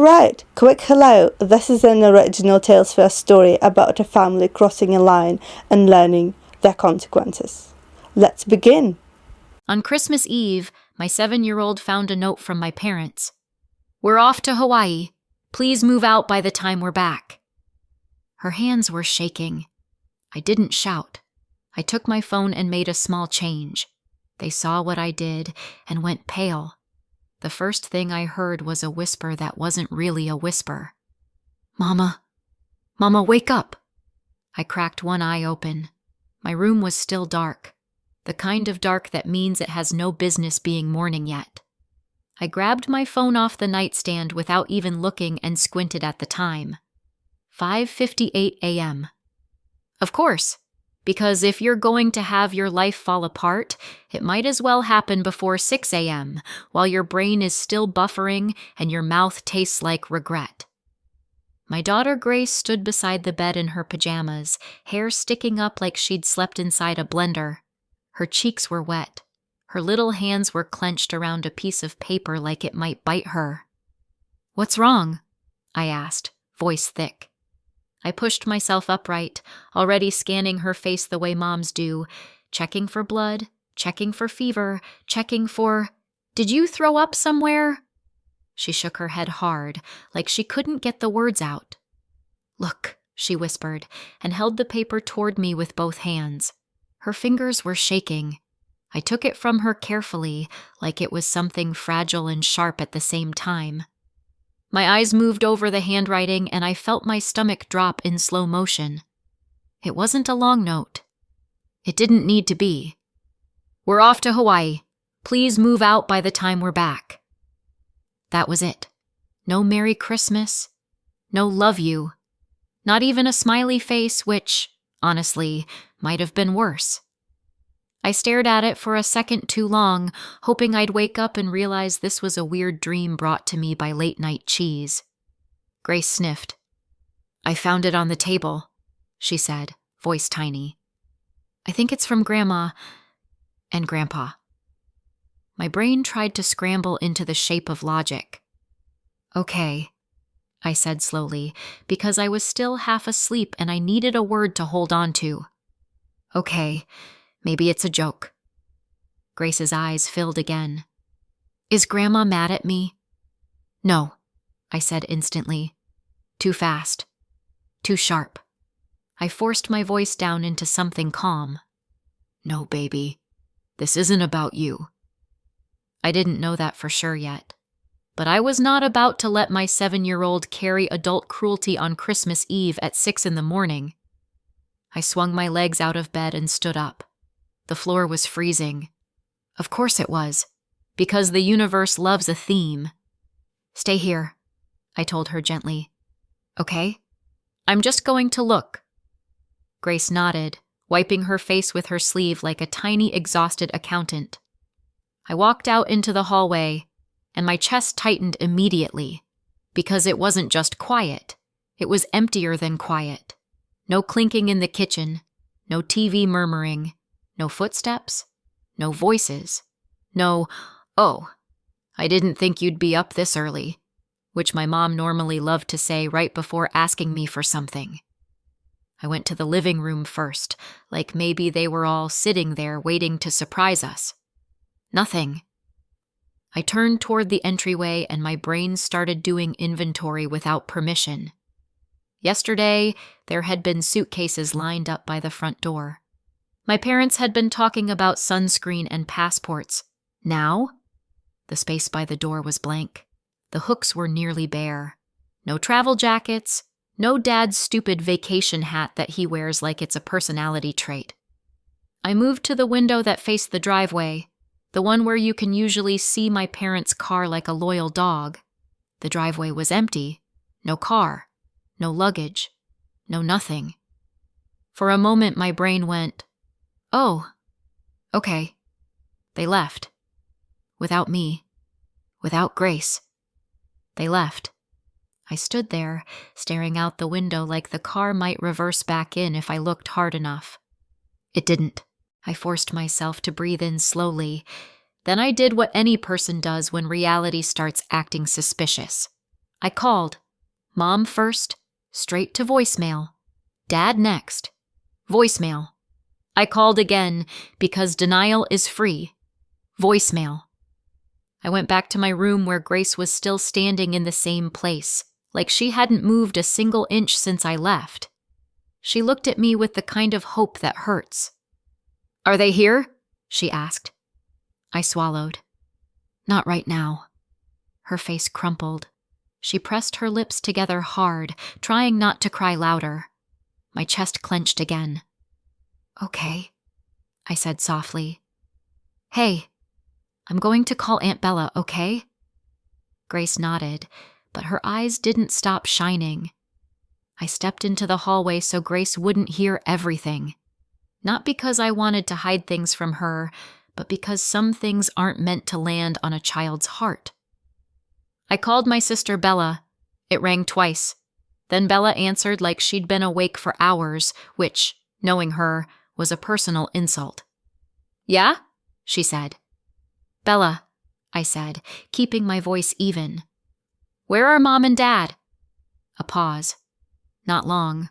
Alright, quick hello. This is an original TalesSphere story about a family crossing a line and learning their consequences. Let's begin. On Christmas Eve, my 7-year-old found a note from my parents. "We're off to Hawaii. Please move out by the time we're back." Her hands were shaking. I didn't shout. I took my phone and made a small change. They saw what I did and went pale. The first thing I heard was a whisper that wasn't really a whisper. Mama, wake up." I cracked one eye open. My room was still dark, the kind of dark that means it has no business being morning yet. I grabbed my phone off the nightstand without even looking and squinted at the time. 5:58 a.m. Of course, because if you're going to have your life fall apart, it might as well happen before 6 a.m., while your brain is still buffering and your mouth tastes like regret. My daughter Grace stood beside the bed in her pajamas, hair sticking up like she'd slept inside a blender. Her cheeks were wet. Her little hands were clenched around a piece of paper like it might bite her. "What's wrong?" I asked, voice thick. I pushed myself upright, already scanning her face the way moms do, checking for blood, checking for fever, checking for, "Did you throw up somewhere?" She shook her head hard, like she couldn't get the words out. "Look," she whispered, and held the paper toward me with both hands. Her fingers were shaking. I took it from her carefully, like it was something fragile and sharp at the same time. My eyes moved over the handwriting and I felt my stomach drop in slow motion. It wasn't a long note. It didn't need to be. "We're off to Hawaii. Please move out by the time we're back." That was it. No Merry Christmas. No love you. Not even a smiley face, which, honestly, might have been worse. I stared at it for a second too long, hoping I'd wake up and realize this was a weird dream brought to me by late-night cheese. Grace sniffed. "I found it on the table," she said, voice tiny. "I think it's from Grandma and Grandpa." My brain tried to scramble into the shape of logic. "Okay," I said slowly, because I was still half asleep and I needed a word to hold on to. "Okay. Maybe it's a joke." Grace's eyes filled again. "Is Grandma mad at me?" "No," I said instantly. Too fast. Too sharp. I forced my voice down into something calm. "No, baby. This isn't about you." I didn't know that for sure yet. But I was not about to let my 7-year-old carry adult cruelty on Christmas Eve at 6 in the morning. I swung my legs out of bed and stood up. The floor was freezing. Of course it was, because the universe loves a theme. "Stay here," I told her gently. "Okay? I'm just going to look." Grace nodded, wiping her face with her sleeve like a tiny, exhausted accountant. I walked out into the hallway, and my chest tightened immediately, because it wasn't just quiet. It was emptier than quiet. No clinking in the kitchen, no TV murmuring, no footsteps, no voices, no, "Oh, I didn't think you'd be up this early," which my mom normally loved to say right before asking me for something. I went to the living room first, like maybe they were all sitting there waiting to surprise us. Nothing. I turned toward the entryway and my brain started doing inventory without permission. Yesterday, there had been suitcases lined up by the front door. My parents had been talking about sunscreen and passports. Now? The space by the door was blank. The hooks were nearly bare. No travel jackets, no dad's stupid vacation hat that he wears like it's a personality trait. I moved to the window that faced the driveway, the one where you can usually see my parents' car like a loyal dog. The driveway was empty. No car. No luggage. No nothing. For a moment my brain went, "Oh, okay." They left. Without me. Without Grace. They left. I stood there, staring out the window like the car might reverse back in if I looked hard enough. It didn't. I forced myself to breathe in slowly. Then I did what any person does when reality starts acting suspicious. I called. Mom first, straight to voicemail. Dad next. Voicemail. I called again because denial is free. Voicemail. I went back to my room where Grace was still standing in the same place, like she hadn't moved a single inch since I left. She looked at me with the kind of hope that hurts. "Are they here?" she asked. I swallowed. "Not right now." Her face crumpled. She pressed her lips together hard, trying not to cry louder. My chest clenched again. "Okay," I said softly. "Hey, I'm going to call Aunt Bella, okay?" Grace nodded, but her eyes didn't stop shining. I stepped into the hallway so Grace wouldn't hear everything. Not because I wanted to hide things from her, but because some things aren't meant to land on a child's heart. I called my sister Bella. It rang twice. Then Bella answered like she'd been awake for hours, which, knowing her, was a personal insult. "Yeah?" she said. "Bella," I said, keeping my voice even. "Where are Mom and Dad?" A pause. Not long.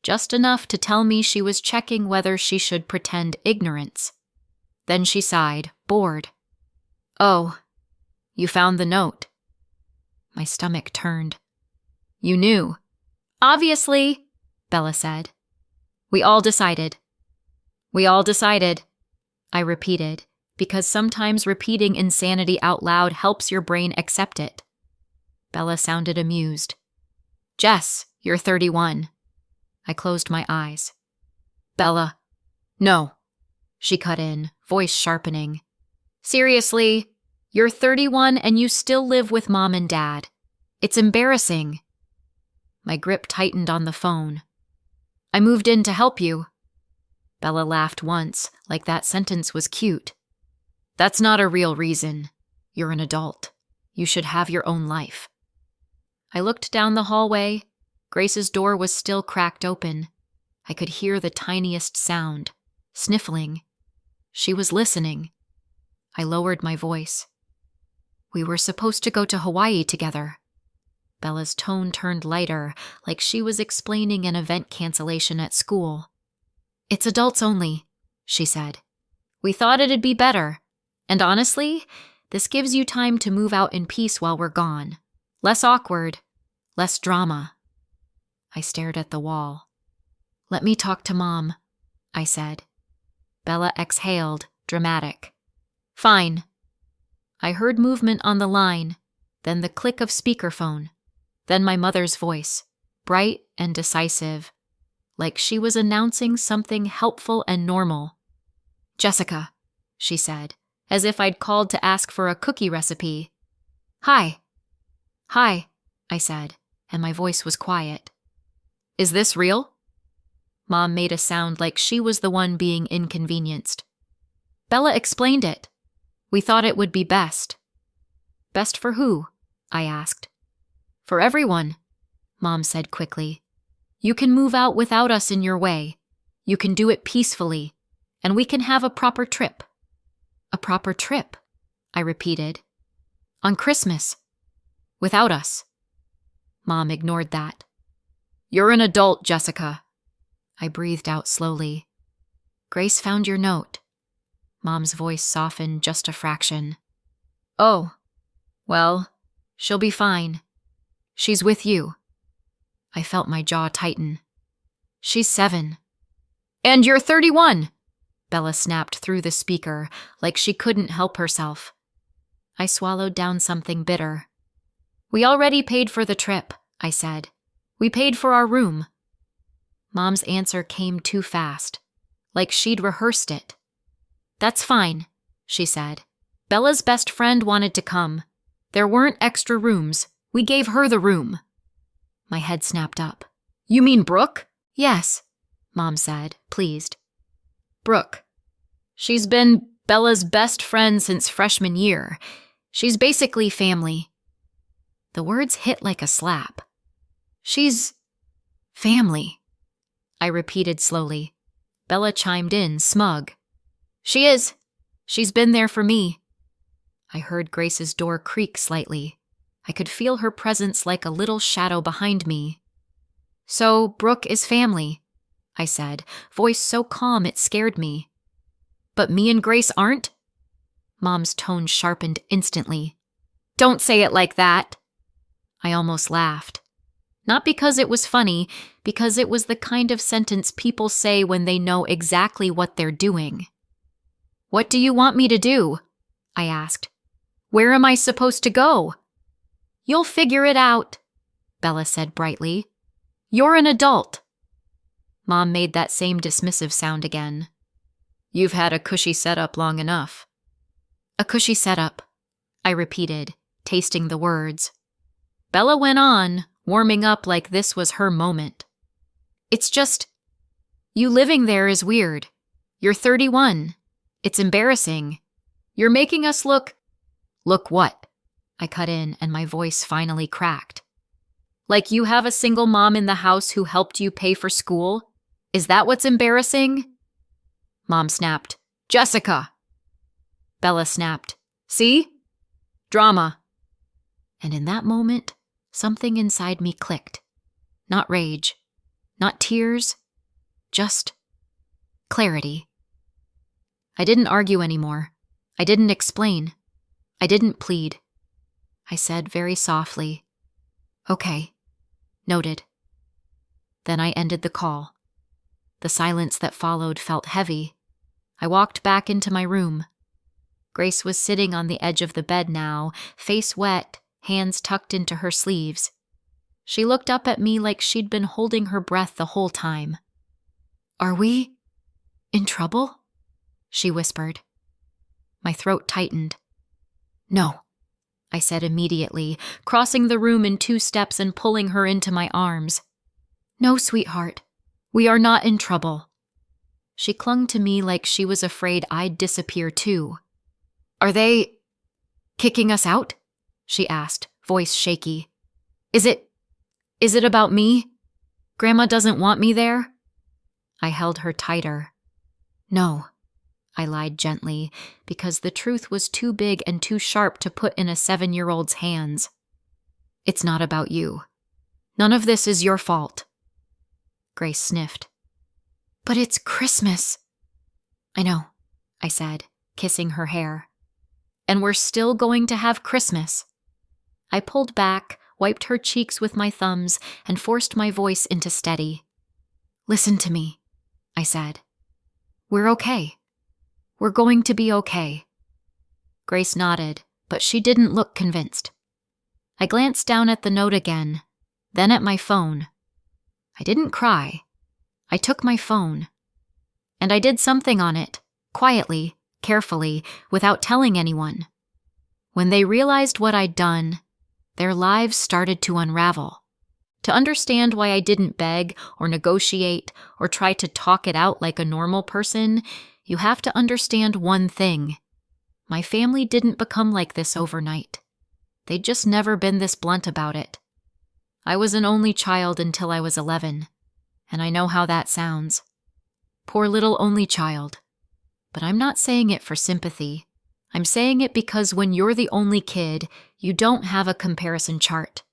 Just enough to tell me she was checking whether she should pretend ignorance. Then she sighed, bored. "Oh, you found the note." My stomach turned. "You knew." "Obviously," Bella said. "We all decided." "We all decided," I repeated, because sometimes repeating insanity out loud helps your brain accept it. Bella sounded amused. "Jess, you're 31. I closed my eyes. "Bella, no," she cut in, voice sharpening. "Seriously, you're 31 and you still live with Mom and Dad. It's embarrassing." My grip tightened on the phone. "I moved in to help you." Bella laughed once, like that sentence was cute. "That's not a real reason. You're an adult. You should have your own life." I looked down the hallway. Grace's door was still cracked open. I could hear the tiniest sound, sniffling. She was listening. I lowered my voice. "We were supposed to go to Hawaii together." Bella's tone turned lighter, like she was explaining an event cancellation at school. "It's adults only," she said. "We thought it'd be better. And honestly, this gives you time to move out in peace while we're gone. Less awkward, less drama." I stared at the wall. "Let me talk to Mom," I said. Bella exhaled, dramatic. "Fine." I heard movement on the line, then the click of speakerphone, then my mother's voice, bright and decisive, like she was announcing something helpful and normal. "Jessica," she said, as if I'd called to ask for a cookie recipe. "Hi." "Hi," I said, and my voice was quiet. "Is this real?" Mom made a sound like she was the one being inconvenienced. "Bella explained it. We thought it would be best." "Best for who?" I asked. "For everyone," Mom said quickly. "You can move out without us in your way. You can do it peacefully, and we can have a proper trip." "A proper trip," I repeated. "On Christmas. Without us." Mom ignored that. "You're an adult, Jessica." I breathed out slowly. "Grace found your note." Mom's voice softened just a fraction. "Oh, well, she'll be fine. She's with you." I felt my jaw tighten. "She's 7. "And you're 31, Bella snapped through the speaker, like she couldn't help herself. I swallowed down something bitter. "We already paid for the trip," I said. "We paid for our room." Mom's answer came too fast, like she'd rehearsed it. "That's fine," she said. "Bella's best friend wanted to come. There weren't extra rooms. We gave her the room." My head snapped up. "You mean Brooke?" "Yes," Mom said, pleased. "Brooke. She's been Bella's best friend since freshman year. She's basically family." The words hit like a slap. "She's family," I repeated slowly. Bella chimed in, smug. "She is. She's been there for me." I heard Grace's door creak slightly. I could feel her presence like a little shadow behind me. "So, Brooke is family," I said, voice so calm it scared me. "But me and Grace aren't?" Mom's tone sharpened instantly. "Don't say it like that." I almost laughed. Not because it was funny, because it was the kind of sentence people say when they know exactly what they're doing. "What do you want me to do?" I asked. "Where am I supposed to go?" "You'll figure it out," Bella said brightly. "You're an adult." Mom made that same dismissive sound again. "You've had a cushy setup long enough." "A cushy setup," I repeated, tasting the words. Bella went on, warming up like this was her moment. "It's just, you living there is weird. You're 31. It's embarrassing. You're making us look—" "Look what?" I cut in, and my voice finally cracked. "Like you have a single mom in the house who helped you pay for school? Is that what's embarrassing?" Mom snapped, "Jessica!" Bella snapped, "See? Drama." And in that moment, something inside me clicked. Not rage, not tears, just clarity. I didn't argue anymore. I didn't explain. I didn't plead. I said very softly, "Okay, noted." Then I ended the call. The silence that followed felt heavy. I walked back into my room. Grace was sitting on the edge of the bed now, face wet, hands tucked into her sleeves. She looked up at me like she'd been holding her breath the whole time. "Are we in trouble?" she whispered. My throat tightened. "No," I said immediately, crossing the room in 2 steps and pulling her into my arms. "No, sweetheart, we are not in trouble." She clung to me like she was afraid I'd disappear too. "Are they kicking us out?" she asked, voice shaky. Is it about me? Grandma doesn't want me there?" I held her tighter. "No," I lied gently, because the truth was too big and too sharp to put in a 7-year-old's hands. "It's not about you. None of this is your fault." Grace sniffed. "But it's Christmas." "I know," I said, kissing her hair. "And we're still going to have Christmas." I pulled back, wiped her cheeks with my thumbs, and forced my voice into steady. "Listen to me," I said. "We're okay. We're going to be okay." Grace nodded, but she didn't look convinced. I glanced down at the note again, then at my phone. I didn't cry. I took my phone. And I did something on it, quietly, carefully, without telling anyone. When they realized what I'd done, their lives started to unravel. To understand why I didn't beg or negotiate or try to talk it out like a normal person, you have to understand one thing. My family didn't become like this overnight. They'd just never been this blunt about it. I was an only child until I was 11, and I know how that sounds. Poor little only child. But I'm not saying it for sympathy. I'm saying it because when you're the only kid, you don't have a comparison chart.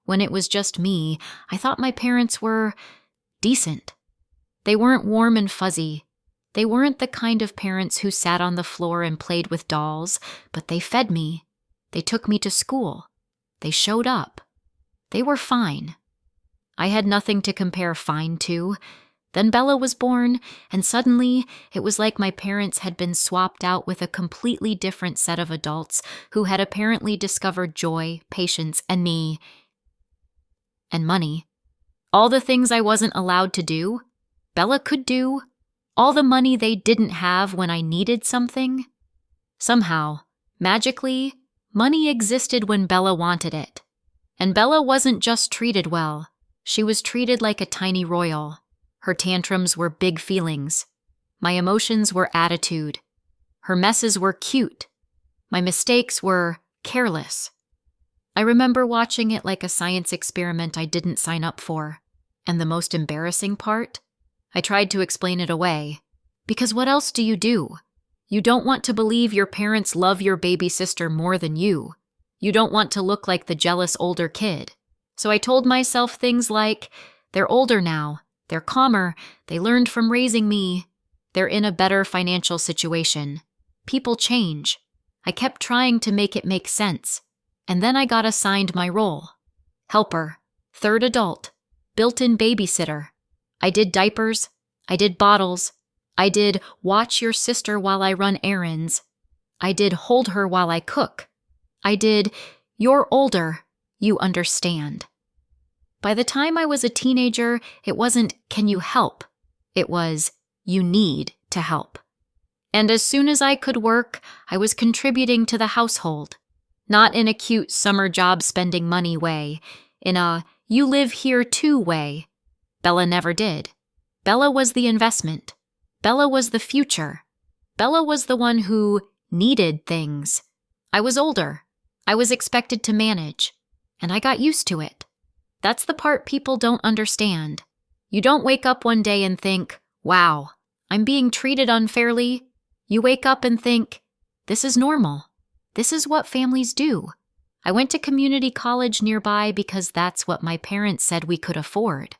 When it was just me, I thought my parents were decent. They weren't warm and fuzzy. They weren't the kind of parents who sat on the floor and played with dolls, but they fed me. They took me to school. They showed up. They were fine. I had nothing to compare fine to. Then Bella was born, and suddenly it was like my parents had been swapped out with a completely different set of adults who had apparently discovered joy, patience, and me. And money. All the things I wasn't allowed to do, Bella could do. All the money they didn't have when I needed something. Somehow, magically, money existed when Bella wanted it. And Bella wasn't just treated well. She was treated like a tiny royal. Her tantrums were big feelings. My emotions were attitude. Her messes were cute. My mistakes were careless. I remember watching it like a science experiment I didn't sign up for. And the most embarrassing part? I tried to explain it away. Because what else do? You don't want to believe your parents love your baby sister more than you. You don't want to look like the jealous older kid. So I told myself things like, they're older now, they're calmer, they learned from raising me, they're in a better financial situation. People change. I kept trying to make it make sense. And then I got assigned my role. Helper, third adult, built-in babysitter. I did diapers, I did bottles, I did watch your sister while I run errands, I did hold her while I cook, I did, you're older, you understand. By the time I was a teenager, it wasn't, can you help? It was, you need to help. And as soon as I could work, I was contributing to the household. Not in a cute summer job spending money way, in a you live here too way. Bella never did. Bella was the investment. Bella was the future. Bella was the one who needed things. I was older. I was expected to manage. And I got used to it. That's the part people don't understand. You don't wake up one day and think, wow, I'm being treated unfairly. You wake up and think, this is normal. This is what families do. I went to community college nearby because that's what my parents said we could afford.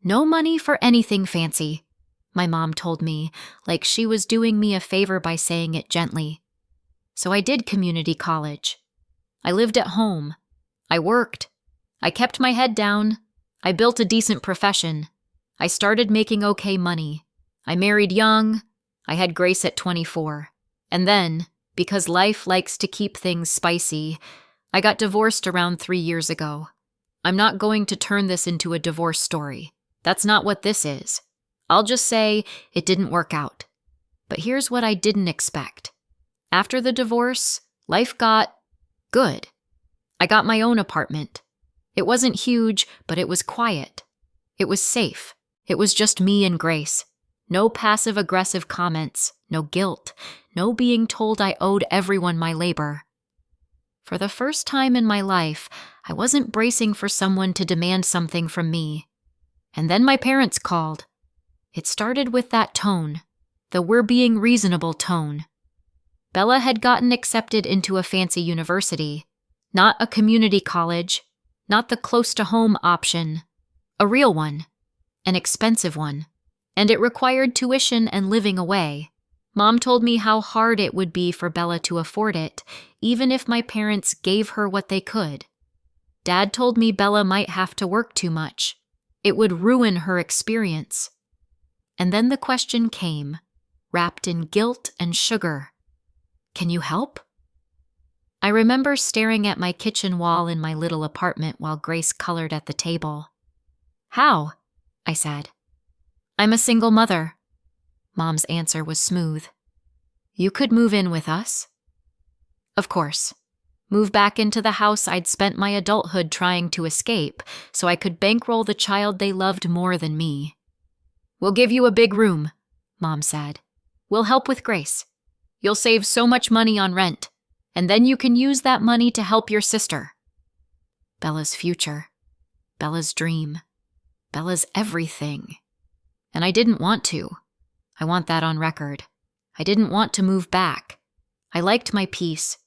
No money for anything fancy, my mom told me, like she was doing me a favor by saying it gently. So I did community college. I lived at home. I worked. I kept my head down. I built a decent profession. I started making okay money. I married young. I had Grace at 24. And then, because life likes to keep things spicy, I got divorced around 3 years ago. I'm not going to turn this into a divorce story. That's not what this is. I'll just say it didn't work out. But here's what I didn't expect. After the divorce, life got good. I got my own apartment. It wasn't huge, but it was quiet. It was safe. It was just me and Grace. No passive-aggressive comments, no guilt, no being told I owed everyone my labor. For the first time in my life, I wasn't bracing for someone to demand something from me. And then my parents called. It started with that tone, the we're being reasonable tone. Bella had gotten accepted into a fancy university, not a community college, not the close-to-home option, a real one, an expensive one, and it required tuition and living away. Mom told me how hard it would be for Bella to afford it, even if my parents gave her what they could. Dad told me Bella might have to work too much. It would ruin her experience. And then the question came, wrapped in guilt and sugar. Can you help? I remember staring at my kitchen wall in my little apartment while Grace colored at the table. How? I said. I'm a single mother. Mom's answer was smooth. You could move in with us. Of course. Move back into the house I'd spent my adulthood trying to escape, so I could bankroll the child they loved more than me. We'll give you a big room, Mom said. We'll help with Grace. You'll save so much money on rent, and then you can use that money to help your sister. Bella's future. Bella's dream. Bella's everything. And I didn't want to. I want that on record. I didn't want to move back. I liked my peace.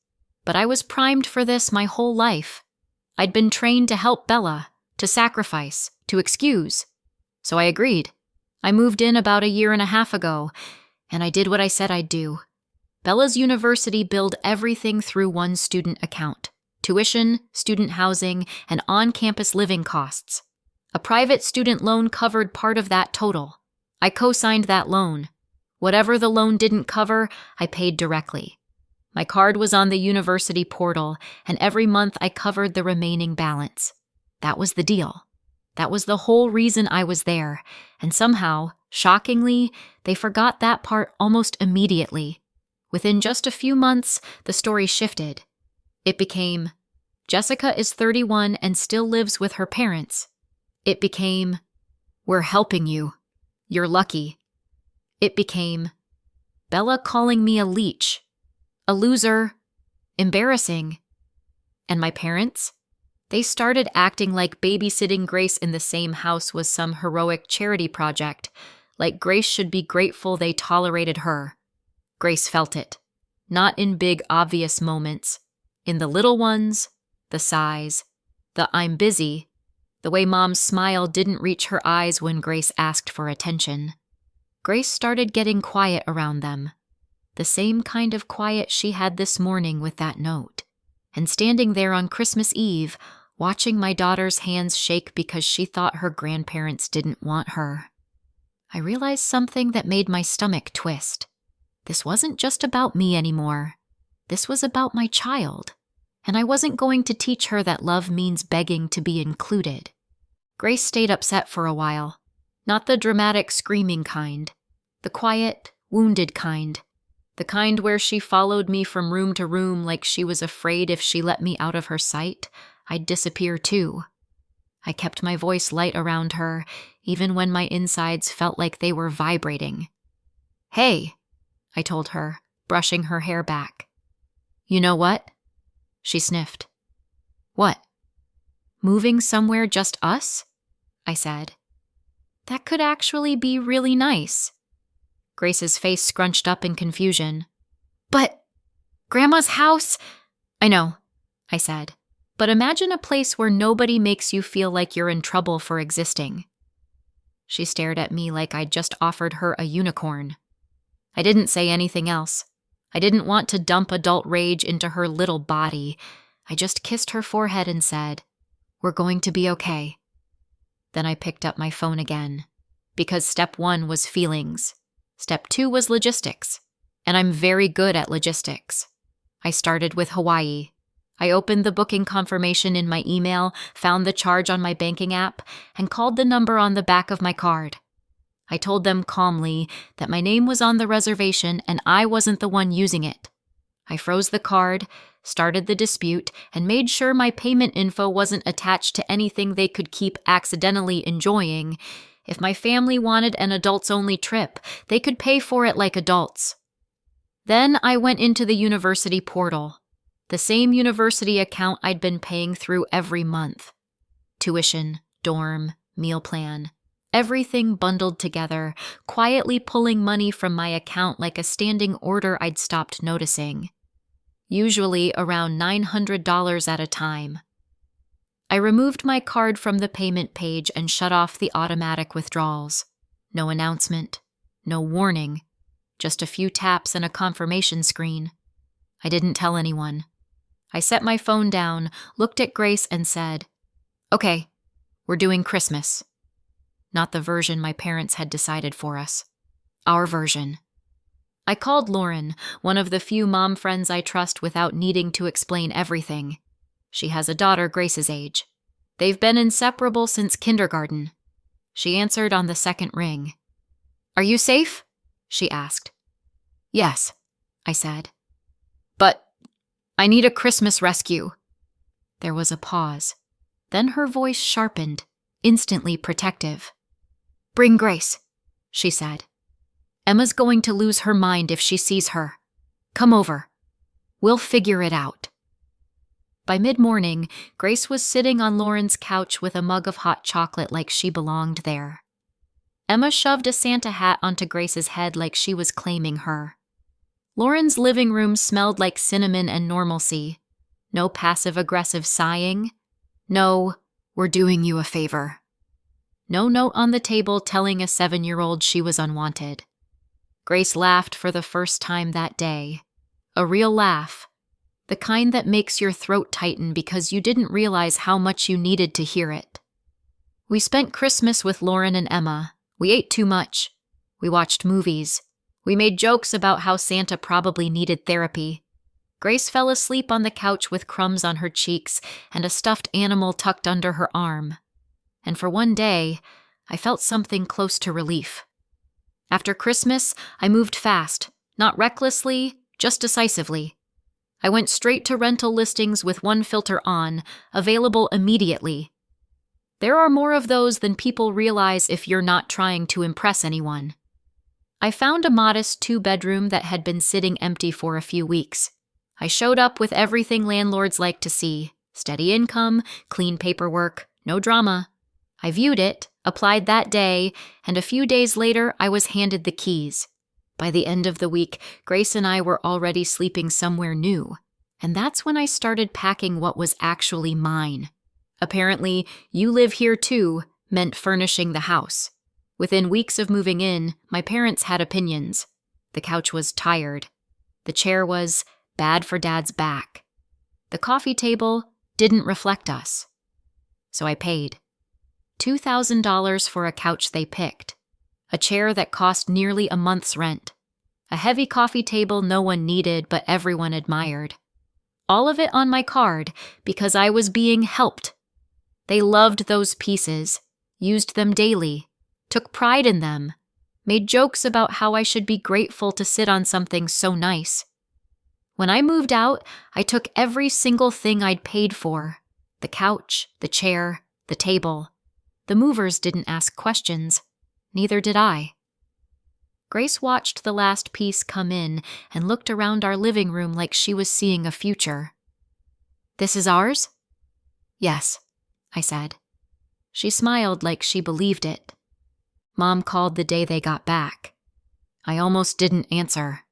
But I was primed for this my whole life. I'd been trained to help Bella, to sacrifice, to excuse. So I agreed. I moved in about 1.5 years ago, and I did what I said I'd do. Bella's university billed everything through one student account: tuition, student housing, and on-campus living costs. A private student loan covered part of that total. I co-signed that loan. Whatever the loan didn't cover, I paid directly. My card was on the university portal, and every month I covered the remaining balance. That was the deal. That was the whole reason I was there, and somehow, shockingly, they forgot that part almost immediately. Within just a few months, the story shifted. It became, Jessica is 31 and still lives with her parents. It became, we're helping you. You're lucky. It became, Bella calling me a leech. A loser, embarrassing. And my parents? They started acting like babysitting Grace in the same house was some heroic charity project, like Grace should be grateful they tolerated her. Grace felt it. Not in big, obvious moments. In the little ones, the sighs, the I'm busy, the way Mom's smile didn't reach her eyes when Grace asked for attention. Grace started getting quiet around them, the same kind of quiet she had this morning with that note, and standing there on Christmas Eve, watching my daughter's hands shake because she thought her grandparents didn't want her. I realized something that made my stomach twist. This wasn't just about me anymore. This was about my child, and I wasn't going to teach her that love means begging to be included. Grace stayed upset for a while, not the dramatic screaming kind, the quiet, wounded kind, the kind where she followed me from room to room like she was afraid if she let me out of her sight, I'd disappear too. I kept my voice light around her, even when my insides felt like they were vibrating. "Hey," I told her, brushing her hair back. "You know what?" She sniffed. "What?" "Moving somewhere just us?" I said. "That could actually be really nice." Grace's face scrunched up in confusion. "But Grandma's house—" "I know," I said. "But imagine a place where nobody makes you feel like you're in trouble for existing." She stared at me like I'd just offered her a unicorn. I didn't say anything else. I didn't want to dump adult rage into her little body. I just kissed her forehead and said, "We're going to be okay." Then I picked up my phone again, because step 1 was feelings. Step 2 was logistics, and I'm very good at logistics. I started with Hawaii. I opened the booking confirmation in my email, found the charge on my banking app, and called the number on the back of my card. I told them calmly that my name was on the reservation and I wasn't the one using it. I froze the card, started the dispute, and made sure my payment info wasn't attached to anything they could keep accidentally enjoying. If my family wanted an adults-only trip, they could pay for it like adults. Then I went into the university portal, the same university account I'd been paying through every month. Tuition, dorm, meal plan, everything bundled together, quietly pulling money from my account like a standing order I'd stopped noticing. Usually around $900 at a time. I removed my card from the payment page and shut off the automatic withdrawals. No announcement, no warning, just a few taps and a confirmation screen. I didn't tell anyone. I set my phone down, looked at Grace, and said, "Okay, we're doing Christmas." Not the version my parents had decided for us. Our version. I called Lauren, one of the few mom friends I trust without needing to explain everything. She has a daughter Grace's age. They've been inseparable since kindergarten. She answered on the second ring. "Are you safe?" she asked. "Yes," I said. "But I need a Christmas rescue." There was a pause. Then her voice sharpened, instantly protective. "Bring Grace," she said. "Emma's going to lose her mind if she sees her. Come over. We'll figure it out." By mid-morning, Grace was sitting on Lauren's couch with a mug of hot chocolate like she belonged there. Emma shoved a Santa hat onto Grace's head like she was claiming her. Lauren's living room smelled like cinnamon and normalcy. No passive-aggressive sighing. No, "We're doing you a favor." No note on the table telling a 7-year-old she was unwanted. Grace laughed for the first time that day. A real laugh. The kind that makes your throat tighten because you didn't realize how much you needed to hear it. We spent Christmas with Lauren and Emma. We ate too much. We watched movies. We made jokes about how Santa probably needed therapy. Grace fell asleep on the couch with crumbs on her cheeks and a stuffed animal tucked under her arm. And for one day, I felt something close to relief. After Christmas, I moved fast, not recklessly, just decisively. I went straight to rental listings with one filter on, available immediately. There are more of those than people realize if you're not trying to impress anyone. I found a modest 2-bedroom that had been sitting empty for a few weeks. I showed up with everything landlords like to see: steady income, clean paperwork, no drama. I viewed it, applied that day, and a few days later I was handed the keys. By the end of the week, Grace and I were already sleeping somewhere new. And that's when I started packing what was actually mine. Apparently, "you live here too" meant furnishing the house. Within weeks of moving in, my parents had opinions. The couch was tired. The chair was bad for Dad's back. The coffee table didn't reflect us. So I paid $2,000 for a couch they picked, a chair that cost nearly a month's rent, a heavy coffee table no one needed but everyone admired. All of it on my card because I was being helped. They loved those pieces, used them daily, took pride in them, made jokes about how I should be grateful to sit on something so nice. When I moved out, I took every single thing I'd paid for: the couch, the chair, the table. The movers didn't ask questions. Neither did I. Grace watched the last piece come in and looked around our living room like she was seeing a future. "This is ours?" "Yes," I said. She smiled like she believed it. Mom called the day they got back. I almost didn't answer.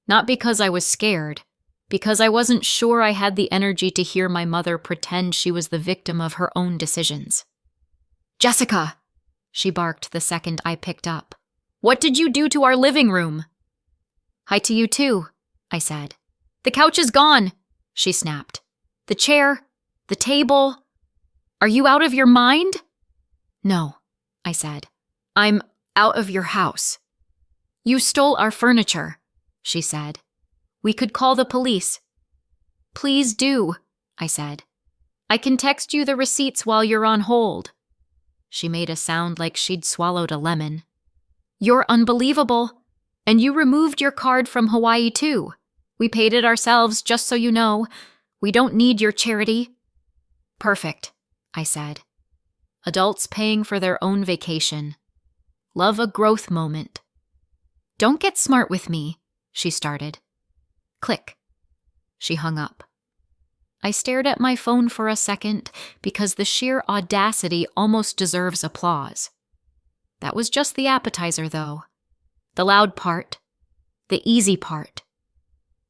Not because I was scared, because I wasn't sure I had the energy to hear my mother pretend she was the victim of her own decisions. "Jessica!" she barked the second I picked up. "What did you do to our living room?" "Hi to you too," I said. "The couch is gone," she snapped. "The chair, the table. Are you out of your mind?" "No," I said. "I'm out of your house." "You stole our furniture," she said. "We could call the police." "Please do," I said. "I can text you the receipts while you're on hold." She made a sound like she'd swallowed a lemon. "You're unbelievable. And you removed your card from Hawaii too. We paid it ourselves, just so you know. We don't need your charity." "Perfect," I said. Adults paying for their own vacation. Love a growth moment. "Don't get smart with me," she started. Click. She hung up. I stared at my phone for a second because the sheer audacity almost deserves applause. That was just the appetizer, though. The loud part. The easy part.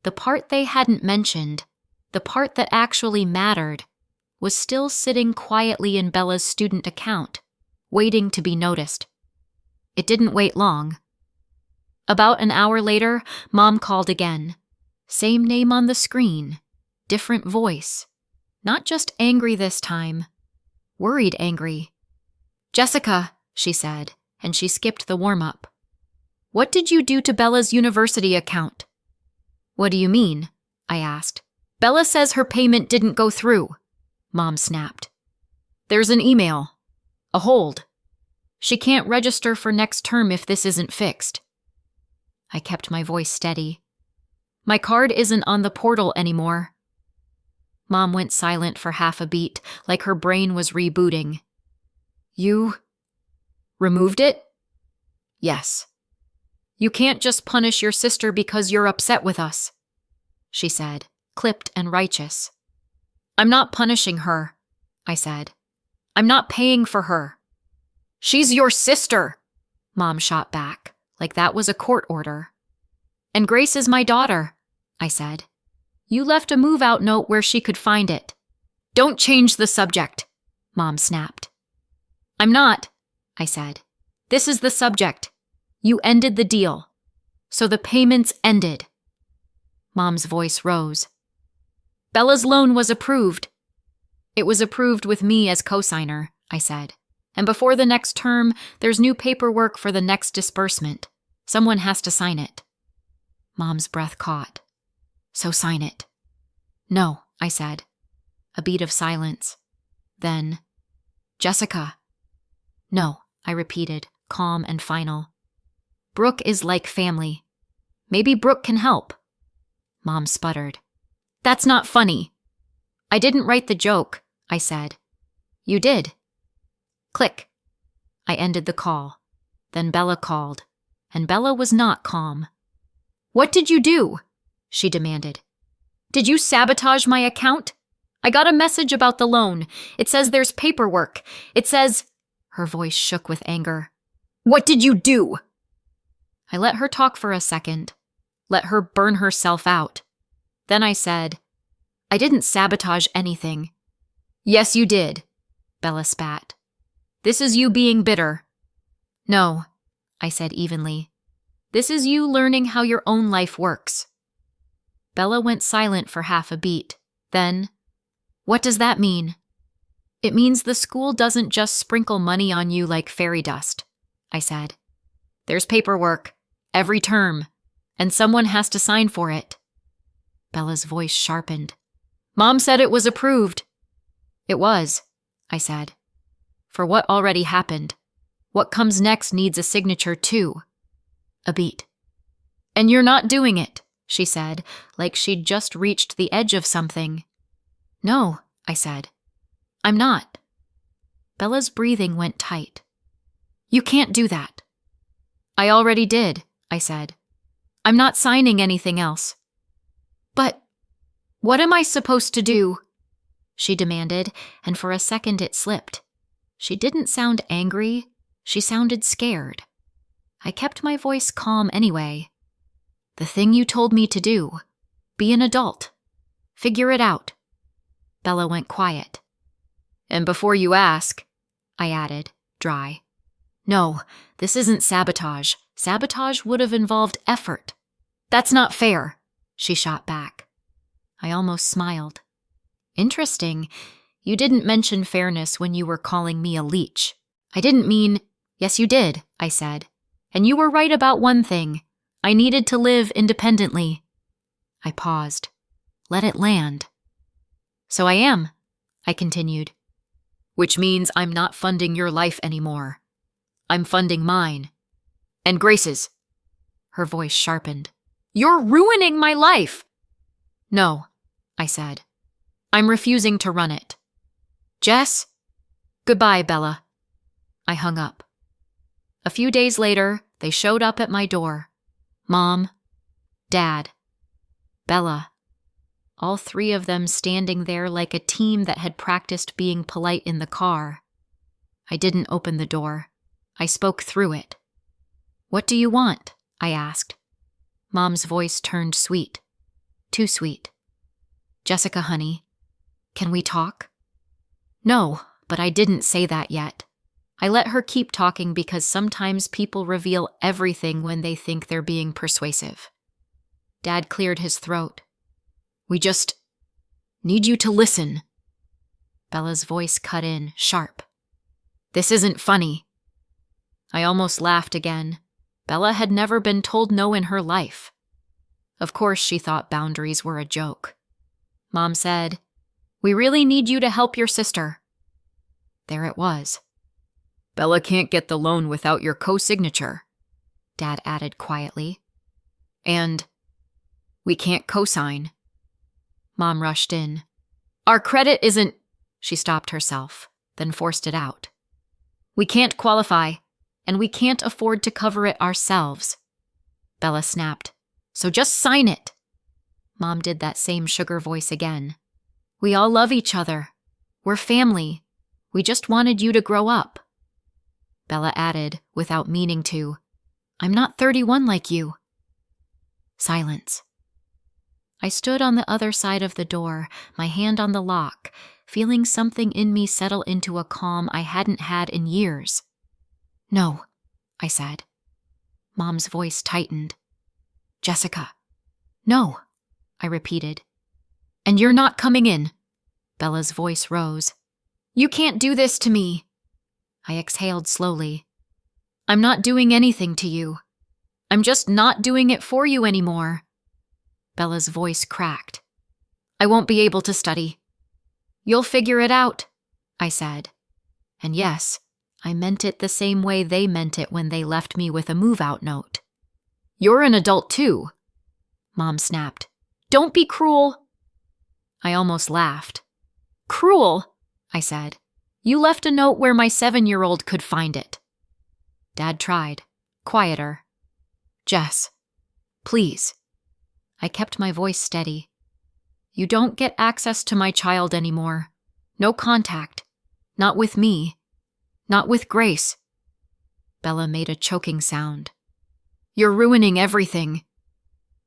The part they hadn't mentioned, the part that actually mattered, was still sitting quietly in Bella's student account, waiting to be noticed. It didn't wait long. About an hour later, Mom called again. Same name on the screen. Different voice. Not just angry this time. Worried angry. "Jessica," she said, and she skipped the warm-up. "What did you do to Bella's university account?" "What do you mean?" I asked. "Bella says her payment didn't go through," Mom snapped. "There's an email. A hold. She can't register for next term if this isn't fixed." I kept my voice steady. "My card isn't on the portal anymore." Mom went silent for half a beat, like her brain was rebooting. "You removed it?" "Yes." "You can't just punish your sister because you're upset with us," she said, clipped and righteous. "I'm not punishing her," I said. "I'm not paying for her." "She's your sister," Mom shot back, like that was a court order. "And Grace is my daughter," I said. "You left a move-out note where she could find it." "Don't change the subject," Mom snapped. "I'm not," I said. "This is the subject. You ended the deal. So the payments ended." Mom's voice rose. "Bella's loan was approved." "It was approved with me as cosigner," I said. "And before the next term, there's new paperwork for the next disbursement. Someone has to sign it." Mom's breath caught. "So sign it." "No," I said. A beat of silence. Then, "Jessica." "No," I repeated, calm and final. "Brooke is like family. Maybe Brooke can help." Mom sputtered. "That's not funny." "I didn't write the joke," I said. "You did." Click. I ended the call. Then Bella called, and Bella was not calm. "What did you do?" she demanded. "Did you sabotage my account? I got a message about the loan. It says there's paperwork. It says—" Her voice shook with anger. "What did you do?" I let her talk for a second. Let her burn herself out. Then I said, I didn't sabotage anything. Yes, you did, Bella spat. This is you being bitter. No, I said evenly. This is you learning how your own life works. Bella went silent for half a beat. Then, what does that mean? It means the school doesn't just sprinkle money on you like fairy dust, I said. There's paperwork, every term, and someone has to sign for it. Bella's voice sharpened. Mom said it was approved. It was, I said. For what already happened. What comes next needs a signature too. A beat. And you're not doing it, she said, like she'd just reached the edge of something. No, I said. I'm not. Bella's breathing went tight. You can't do that. I already did, I said. I'm not signing anything else. But what am I supposed to do? She demanded, and for a second it slipped. She didn't sound angry. She sounded scared. I kept my voice calm anyway. The thing you told me to do. Be an adult. Figure it out. Bella went quiet. And before you ask, I added, dry. No, this isn't sabotage. Sabotage would have involved effort. That's not fair, she shot back. I almost smiled. Interesting. You didn't mention fairness when you were calling me a leech. I didn't mean... Yes, you did, I said. And you were right about one thing. I needed to live independently. I paused. Let it land. So I am, I continued. Which means I'm not funding your life anymore. I'm funding mine. And Grace's. Her voice sharpened. You're ruining my life! No, I said. I'm refusing to run it. Jess? Goodbye, Bella. I hung up. A few days later, they showed up at my door. Mom, Dad, Bella. All three of them standing there like a team that had practiced being polite in the car. I didn't open the door. I spoke through it. What do you want? I asked. Mom's voice turned sweet. Too sweet. Jessica, honey, can we talk? No, but I didn't say that yet. I let her keep talking because sometimes people reveal everything when they think they're being persuasive. Dad cleared his throat. We just need you to listen. Bella's voice cut in, sharp. This isn't funny. I almost laughed again. Bella had never been told no in her life. Of course she thought boundaries were a joke. Mom said, We really need you to help your sister. There it was. Bella can't get the loan without your co-signature, Dad added quietly. And we can't co-sign. Mom rushed in. Our credit isn't... She stopped herself, then forced it out. We can't qualify, and we can't afford to cover it ourselves. Bella snapped. So just sign it. Mom did that same sugar voice again. We all love each other. We're family. We just wanted you to grow up. Bella added, without meaning to, I'm not 31 like you. Silence. I stood on the other side of the door, my hand on the lock, feeling something in me settle into a calm I hadn't had in years. No, I said. Mom's voice tightened. Jessica. No, I repeated. And you're not coming in. Bella's voice rose. You can't do this to me. I exhaled slowly. I'm not doing anything to you. I'm just not doing it for you anymore. Bella's voice cracked. I won't be able to study. You'll figure it out, I said. And yes, I meant it the same way they meant it when they left me with a move-out note. You're an adult too, Mom snapped. Don't be cruel. I almost laughed. Cruel, I said. You left a note where my 7-year-old could find it. Dad tried, quieter. Jess, please. I kept my voice steady. You don't get access to my child anymore. No contact. Not with me. Not with Grace. Bella made a choking sound. You're ruining everything.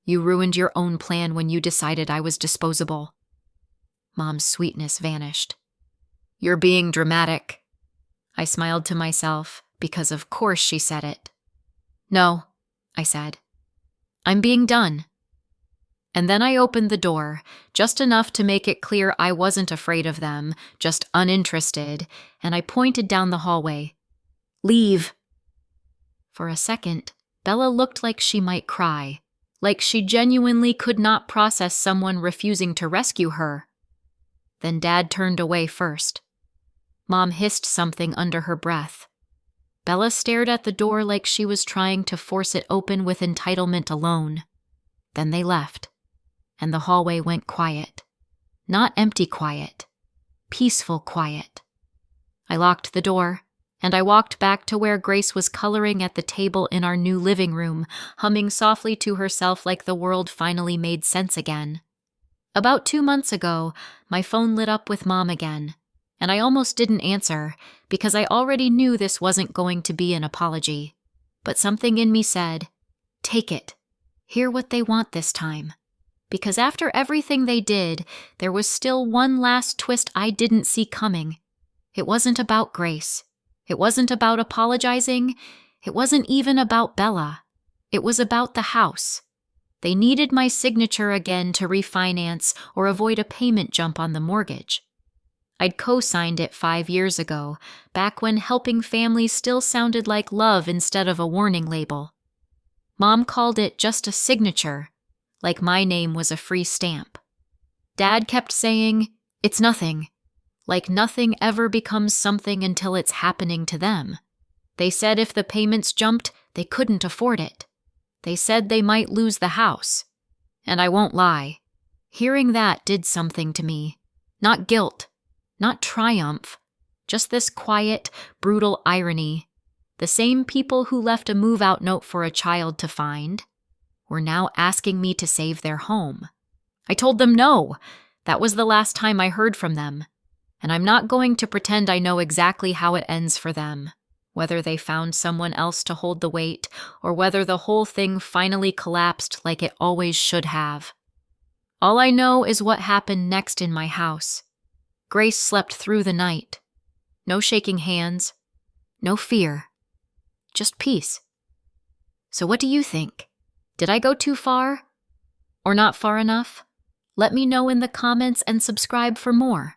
You ruined your own plan when you decided I was disposable. Mom's sweetness vanished. "You're being dramatic." I smiled to myself, because of course she said it. "No," I said. "I'm being done." And then I opened the door, just enough to make it clear I wasn't afraid of them, just uninterested, and I pointed down the hallway. "Leave." For a second, Bella looked like she might cry, like she genuinely could not process someone refusing to rescue her. Then Dad turned away first. Mom hissed something under her breath. Bella stared at the door like she was trying to force it open with entitlement alone. Then they left, and the hallway went quiet. Not empty quiet, peaceful quiet. I locked the door, and I walked back to where Grace was coloring at the table in our new living room, humming softly to herself like the world finally made sense again. About 2 months ago, my phone lit up with Mom again, and I almost didn't answer because I already knew this wasn't going to be an apology. But something in me said, take it. Hear what they want this time. Because after everything they did, there was still one last twist I didn't see coming. It wasn't about Grace. It wasn't about apologizing. It wasn't even about Bella. It was about the house. They needed my signature again to refinance or avoid a payment jump on the mortgage. I'd co-signed it 5 years ago, back when helping families still sounded like love instead of a warning label. Mom called it just a signature, like my name was a free stamp. Dad kept saying, it's nothing, like nothing ever becomes something until it's happening to them. They said if the payments jumped, they couldn't afford it. They said they might lose the house. And I won't lie, hearing that did something to me. Not guilt, not triumph, just this quiet, brutal irony. The same people who left a move-out note for a child to find were now asking me to save their home. I told them no. That was the last time I heard from them. And I'm not going to pretend I know exactly how it ends for them, whether they found someone else to hold the weight or whether the whole thing finally collapsed like it always should have. All I know is what happened next in my house. Grace slept through the night. No shaking hands, no fear, just peace. So what do you think? Did I go too far? Or not far enough? Let me know in the comments and subscribe for more.